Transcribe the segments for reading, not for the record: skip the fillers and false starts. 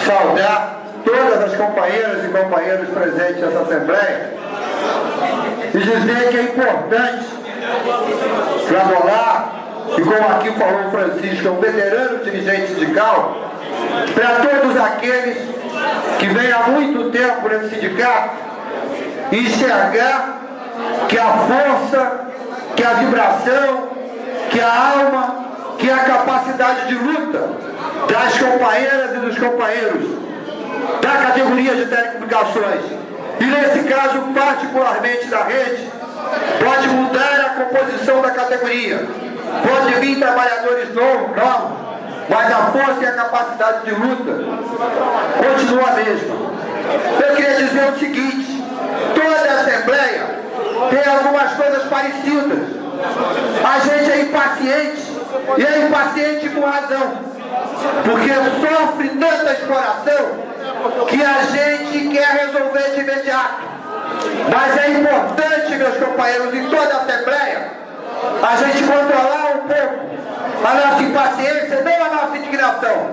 saudar todas as companheiras e companheiros presentes nessa Assembleia e dizer que é importante trabalhar, e como aqui falou o Francisco, é um veterano dirigente sindical, para todos aqueles que vêm há muito tempo nesse sindicato, enxergar que a força, que a vibração, que a alma, que a capacidade de luta das companheiras e dos companheiros da categoria de telecomunicações, e nesse caso particularmente da rede, pode mudar a composição da categoria, pode vir trabalhadores novos, mas a força e a capacidade de luta continua a mesma. Eu queria dizer o seguinte: toda a Assembleia tem algumas coisas parecidas. A gente é impaciente, e é impaciente com razão, porque sofre tanta exploração que a gente quer resolver de imediato. Mas é importante, meus companheiros, em toda a Assembleia, a gente controlar um pouco a nossa impaciência, não a nossa indignação,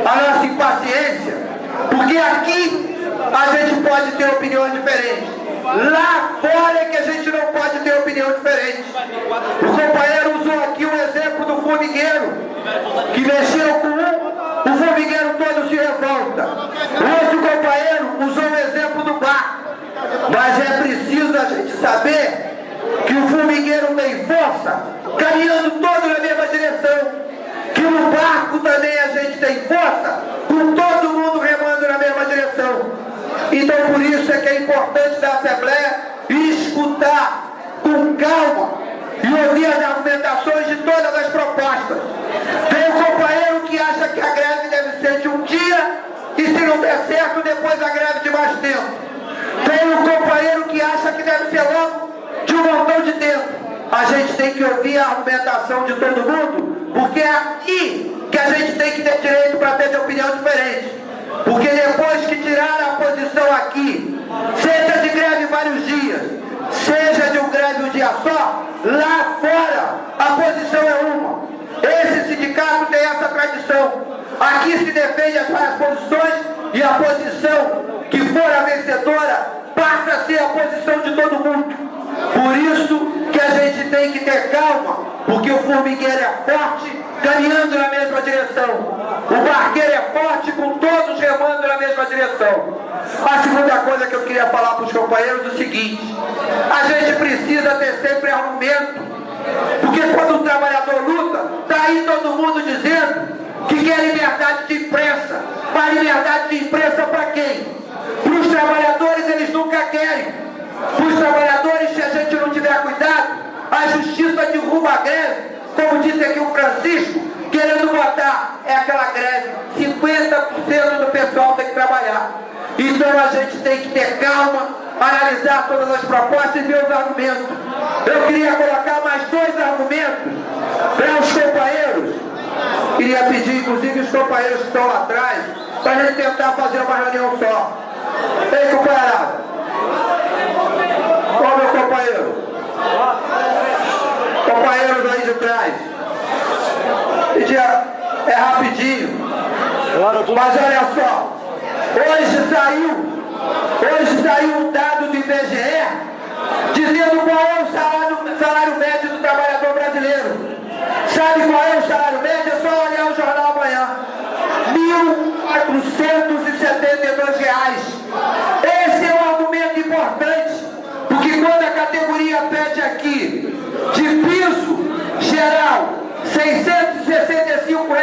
a nossa impaciência, porque aqui a gente pode ter opiniões diferentes. Lá fora é que a gente não pode ter opinião diferente. O companheiro usou aqui o exemplo do formigueiro, que mexeu com o formigueiro todo se revolta. O outro companheiro usou o exemplo do barco. Mas é preciso a gente saber que o formigueiro tem força, caminhando todo na mesma direção. Que no barco também a gente tem força, com todo mundo remando na mesma direção. Então por isso é que é importante da Assembleia escutar com calma e ouvir as argumentações de todas as propostas. Tem um companheiro que acha que a greve deve ser de um dia e, se não der certo, depois a greve de mais tempo. Tem um companheiro que acha que deve ser logo de um montão de tempo. A gente tem que ouvir a argumentação de todo mundo, porque é aqui que a gente tem que ter direito para ter de opinião diferente. Porque depois que tirar a posição aqui, seja de greve vários dias, seja de um greve um dia só, lá fora a posição é uma. Esse sindicato tem essa tradição. Aqui se defende as várias posições e a posição que for a vencedora passa a ser a posição de todo mundo. Por isso que a gente tem que ter calma, porque o formigueiro é forte, caminhando na mesma direção. O barqueiro é forte, com todos remando na mesma direção. A segunda coisa que eu queria falar para os companheiros é o seguinte: a gente precisa ter sempre argumento, porque quando o trabalhador luta, está aí todo mundo dizendo que quer liberdade de imprensa. Mas liberdade de imprensa para quem? Para os trabalhadores eles nunca querem. Para os trabalhadores, se a gente não tiver cuidado, a justiça derruba a greve, como disse aqui o Francisco, querendo botar aquela greve, 50% do pessoal tem que trabalhar. Então a gente tem que ter calma, analisar todas as propostas e ver os argumentos. Eu queria colocar mais 2 argumentos para os companheiros. Queria pedir, inclusive, os companheiros que estão lá atrás, para a gente tentar fazer uma reunião só. Ei, companheirada. Qual meu companheiro? Companheiros aí de trás. É rapidinho. Mas olha só, hoje saiu um dado do IBGE dizendo qual é o salário médio do trabalhador brasileiro. Sabe qual é o salário médio? É só olhar o jornal amanhã. R$ 1.472. Esse é um argumento importante, porque quando a categoria pede aqui de piso geral R$ 665,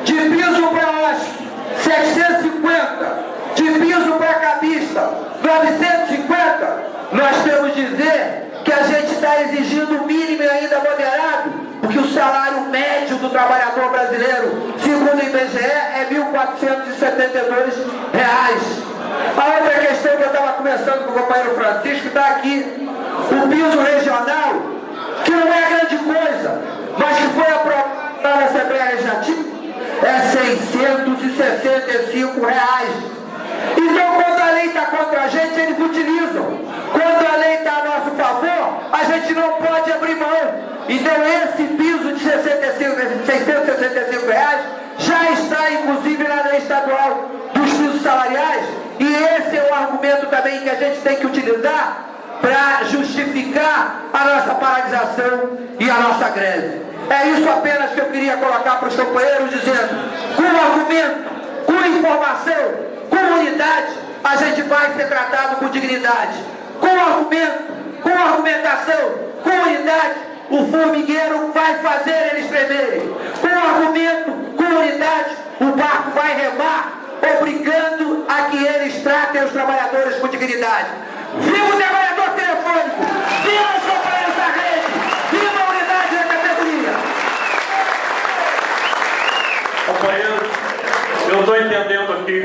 de piso para OSC 750, de piso para cabista 950, nós temos que dizer que a gente está exigindo o mínimo e ainda moderado, porque o salário médio do trabalhador brasileiro, segundo o IBGE, é R$ 1.472. A outra questão que eu estava conversando com o companheiro Francisco está aqui: o piso regional, que não é grande coisa, mas que foi aprovado na Assembleia Legislativa, é R$ 665. Então, quando a lei está contra a gente, eles utilizam. Quando a lei está a nosso favor, a gente não pode abrir mão. Então, esse piso de R$665, já está inclusive na lei estadual dos pisos salariais, e esse é o argumento também que a gente tem que utilizar para justificar a nossa paralisação e a nossa greve. É isso apenas que eu queria colocar para os companheiros, dizendo, com argumento, com informação, com unidade, a gente vai ser tratado com dignidade. Com argumento, com argumentação, com unidade, o formigueiro vai fazer eles tremerem. Com argumento, com unidade, o barco vai remar, obrigando a que eles tratem os trabalhadores com dignidade. Viva o trabalhador telefônico! Viva os companheiros da rede! Viva a unidade da categoria! Companheiros, eu estou entendendo aqui